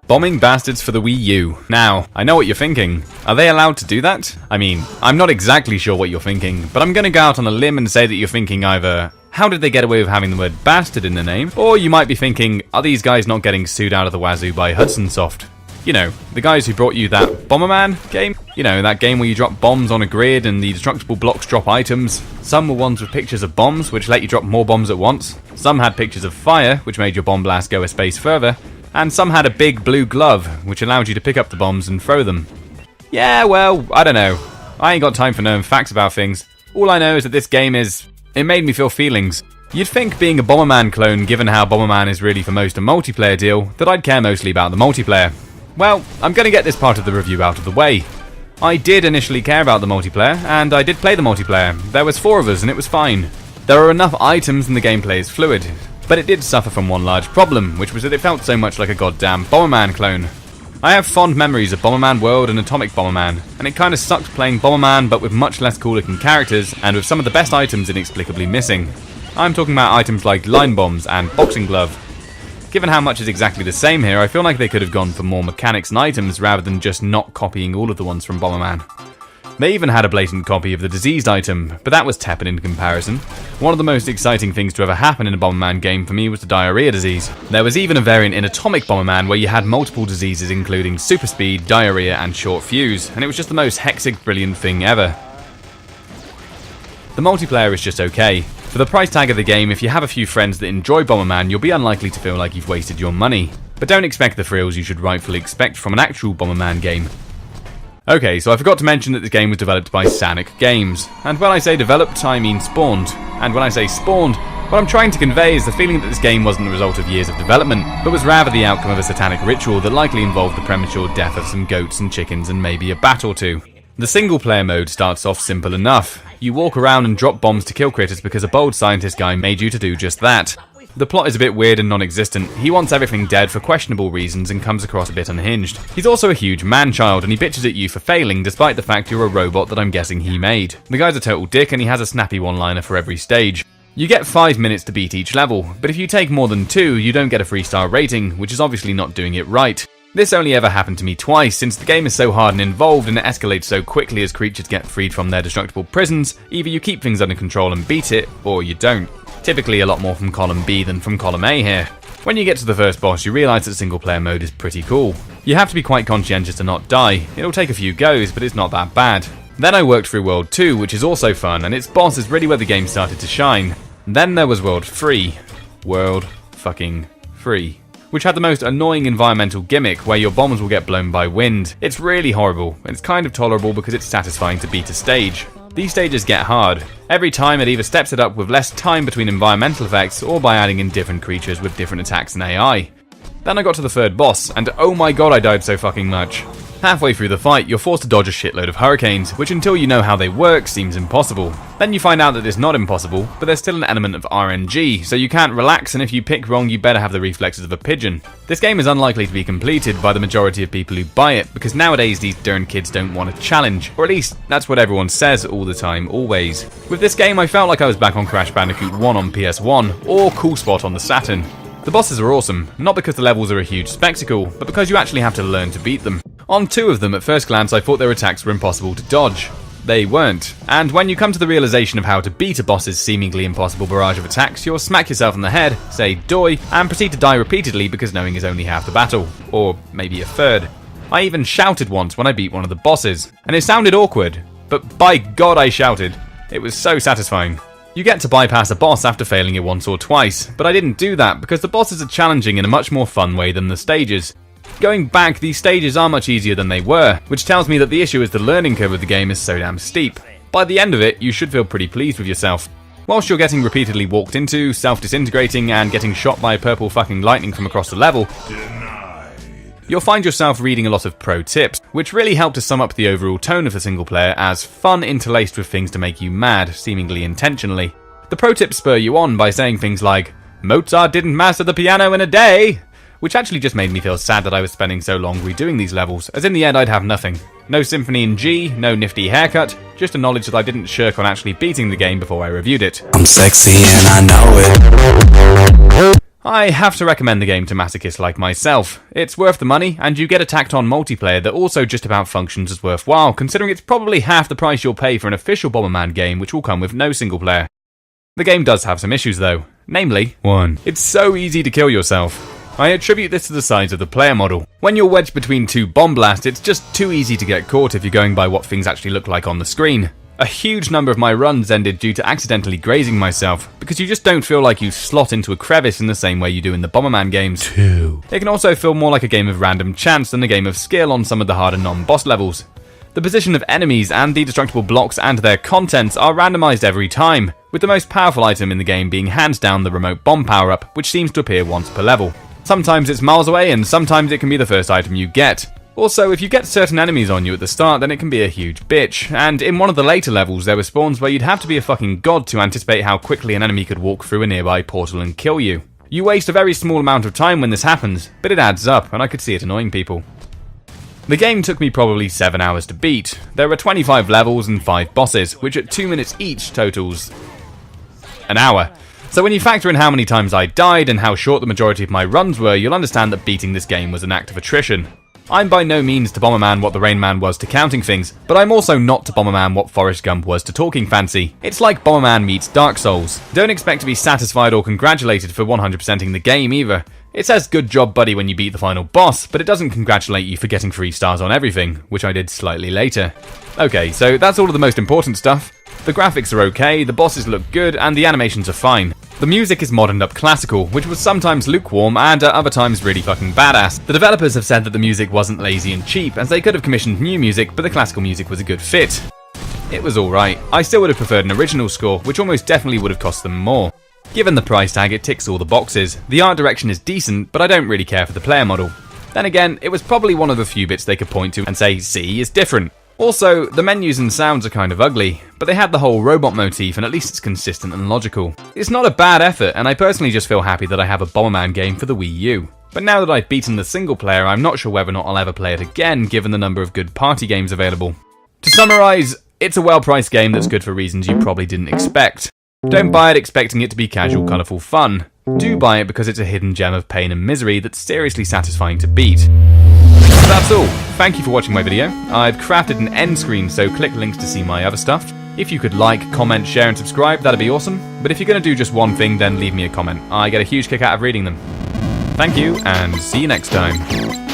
Bombing bastards for the Wii U. Now, I know what you're thinking. Are they allowed to do that? I mean, I'm not exactly sure what you're thinking, but I'm gonna go out on a limb and say that you're thinking either, how did they get away with having the word bastard in the name? Or you might be thinking, are these guys not getting sued out of the wazoo by Hudson Soft? You know, the guys who brought you that Bomberman game? You know, that game where you drop bombs on a grid and the destructible blocks drop items. Some were ones with pictures of bombs, which let you drop more bombs at once. Some had pictures of fire, which made your bomb blast go a space further. And some had a big blue glove, which allowed you to pick up the bombs and throw them. Yeah, well, I don't know. I ain't got time for knowing facts about things. All I know is that this game it made me feel feelings. You'd think being a Bomberman clone, given how Bomberman is really for most a multiplayer deal, that I'd care mostly about the multiplayer. Well, I'm going to get this part of the review out of the way. I did initially care about the multiplayer, and I did play the multiplayer. There was 4 of us and it was fine. There are enough items and the gameplay is fluid. But it did suffer from one large problem, which was that it felt so much like a goddamn Bomberman clone. I have fond memories of Bomberman World and Atomic Bomberman, and it kinda sucked playing Bomberman but with much less cool looking characters and with some of the best items inexplicably missing. I'm talking about items like line bombs and boxing glove. Given how much is exactly the same here, I feel like they could have gone for more mechanics and items rather than just not copying all of the ones from Bomberman. They even had a blatant copy of the diseased item, but that was tepid in comparison. One of the most exciting things to ever happen in a Bomberman game for me was the diarrhea disease. There was even a variant in Atomic Bomberman where you had multiple diseases including super speed, diarrhea and short fuse, and it was just the most hectic brilliant thing ever. The multiplayer is just okay. For the price tag of the game, if you have a few friends that enjoy Bomberman, you'll be unlikely to feel like you've wasted your money. But don't expect the thrills you should rightfully expect from an actual Bomberman game. Okay, so I forgot to mention that this game was developed by Sanic Games. And when I say developed, I mean spawned. And when I say spawned, what I'm trying to convey is the feeling that this game wasn't the result of years of development, but was rather the outcome of a satanic ritual that likely involved the premature death of some goats and chickens and maybe a bat or two. The single player mode starts off simple enough. You walk around and drop bombs to kill critters because a bold scientist guy made you to do just that. The plot is a bit weird and non-existent. He wants everything dead for questionable reasons and comes across a bit unhinged. He's also a huge man-child and he bitches at you for failing despite the fact you're a robot that I'm guessing he made. The guy's a total dick and he has a snappy one-liner for every stage. You get 5 minutes to beat each level, but if you take more than 2, you don't get a 3-star rating, which is obviously not doing it right. This only ever happened to me twice, since the game is so hard and involved and it escalates so quickly as creatures get freed from their destructible prisons. Either you keep things under control and beat it, or you don't. Typically a lot more from column B than from column A here. When you get to the first boss, you realise that single player mode is pretty cool. You have to be quite conscientious to not die. It'll take a few goes, but it's not that bad. Then I worked through World 2, which is also fun, and its boss is really where the game started to shine. Then there was World 3. World fucking 3. Which had the most annoying environmental gimmick where your bombs will get blown by wind. It's really horrible, and it's kind of tolerable because it's satisfying to beat a stage. These stages get hard. Every time it either steps it up with less time between environmental effects or by adding in different creatures with different attacks and AI. Then I got to the third boss, and oh my god I died so fucking much. Halfway through the fight, you're forced to dodge a shitload of hurricanes, which until you know how they work seems impossible. Then you find out that it's not impossible, but there's still an element of RNG, so you can't relax, and if you pick wrong you better have the reflexes of a pigeon. This game is unlikely to be completed by the majority of people who buy it, because nowadays these darn kids don't want a challenge, or at least that's what everyone says all the time, always. With this game I felt like I was back on Crash Bandicoot 1 on PS1, or Cool Spot on the Saturn. The bosses are awesome, not because the levels are a huge spectacle, but because you actually have to learn to beat them. On 2 of them, at first glance, I thought their attacks were impossible to dodge. They weren't. And when you come to the realization of how to beat a boss's seemingly impossible barrage of attacks, you'll smack yourself on the head, say "doi," and proceed to die repeatedly because knowing is only half the battle. Or maybe a third. I even shouted once when I beat one of the bosses, and it sounded awkward, but by god I shouted. It was so satisfying. You get to bypass a boss after failing it once or twice, but I didn't do that because the bosses are challenging in a much more fun way than the stages. Going back, these stages are much easier than they were, which tells me that the issue is the learning curve of the game is so damn steep. By the end of it, you should feel pretty pleased with yourself. Whilst you're getting repeatedly walked into, self-disintegrating, and getting shot by purple fucking lightning from across the level, you'll find yourself reading a lot of pro tips, which really help to sum up the overall tone of the single player as fun interlaced with things to make you mad, seemingly intentionally. The pro tips spur you on by saying things like, "Mozart didn't master the piano in a day," which actually just made me feel sad that I was spending so long redoing these levels, as in the end I'd have nothing. No symphony in G, no nifty haircut, just a knowledge that I didn't shirk on actually beating the game before I reviewed it. I'm sexy and I know it. I have to recommend the game to masochists like myself. It's worth the money, and you get a tacked-on multiplayer that also just about functions as worthwhile, considering it's probably half the price you'll pay for an official Bomberman game which will come with no single player. The game does have some issues though, namely, 1. It's so easy to kill yourself. I attribute this to the size of the player model. When you're wedged between two bomb blasts, it's just too easy to get caught if you're going by what things actually look like on the screen. A huge number of my runs ended due to accidentally grazing myself, because you just don't feel like you slot into a crevice in the same way you do in the Bomberman games. 2. It can also feel more like a game of random chance than a game of skill on some of the harder non-boss levels. The position of enemies and the destructible blocks and their contents are randomized every time, with the most powerful item in the game being hands down the remote bomb power-up, which seems to appear once per level. Sometimes it's miles away, and sometimes it can be the first item you get. Also, if you get certain enemies on you at the start, then it can be a huge bitch, and in one of the later levels there were spawns where you'd have to be a fucking god to anticipate how quickly an enemy could walk through a nearby portal and kill you. You waste a very small amount of time when this happens, but it adds up, and I could see it annoying people. The game took me probably 7 hours to beat. There were 25 levels and 5 bosses, which at 2 minutes each totals an hour. So when you factor in how many times I died and how short the majority of my runs were, you'll understand that beating this game was an act of attrition. I'm by no means to Bomberman what the Rain Man was to counting things, but I'm also not to Bomberman what Forrest Gump was to talking fancy. It's like Bomberman meets Dark Souls. Don't expect to be satisfied or congratulated for 100%ing the game either. It says good job buddy when you beat the final boss, but it doesn't congratulate you for getting 3 stars on everything, which I did slightly later. Okay, so that's all of the most important stuff. The graphics are okay, the bosses look good, and the animations are fine. The music is moderned up classical, which was sometimes lukewarm and at other times really fucking badass. The developers have said that the music wasn't lazy and cheap, as they could have commissioned new music, but the classical music was a good fit. It was alright. I still would have preferred an original score, which almost definitely would have cost them more. Given the price tag, it ticks all the boxes. The art direction is decent, but I don't really care for the player model. Then again, it was probably one of the few bits they could point to and say, see, it's different. Also, the menus and sounds are kind of ugly, but they had the whole robot motif and at least it's consistent and logical. It's not a bad effort, and I personally just feel happy that I have a Bomberman game for the Wii U. But now that I've beaten the single player, I'm not sure whether or not I'll ever play it again given the number of good party games available. To summarise, it's a well-priced game that's good for reasons you probably didn't expect. Don't buy it expecting it to be casual, colourful fun. Do buy it because it's a hidden gem of pain and misery that's seriously satisfying to beat. So that's all. Thank you for watching my video. I've crafted an end screen, so click links to see my other stuff. If you could like, comment, share and subscribe, that'd be awesome. But if you're going to do just one thing, then leave me a comment. I get a huge kick out of reading them. Thank you, and see you next time.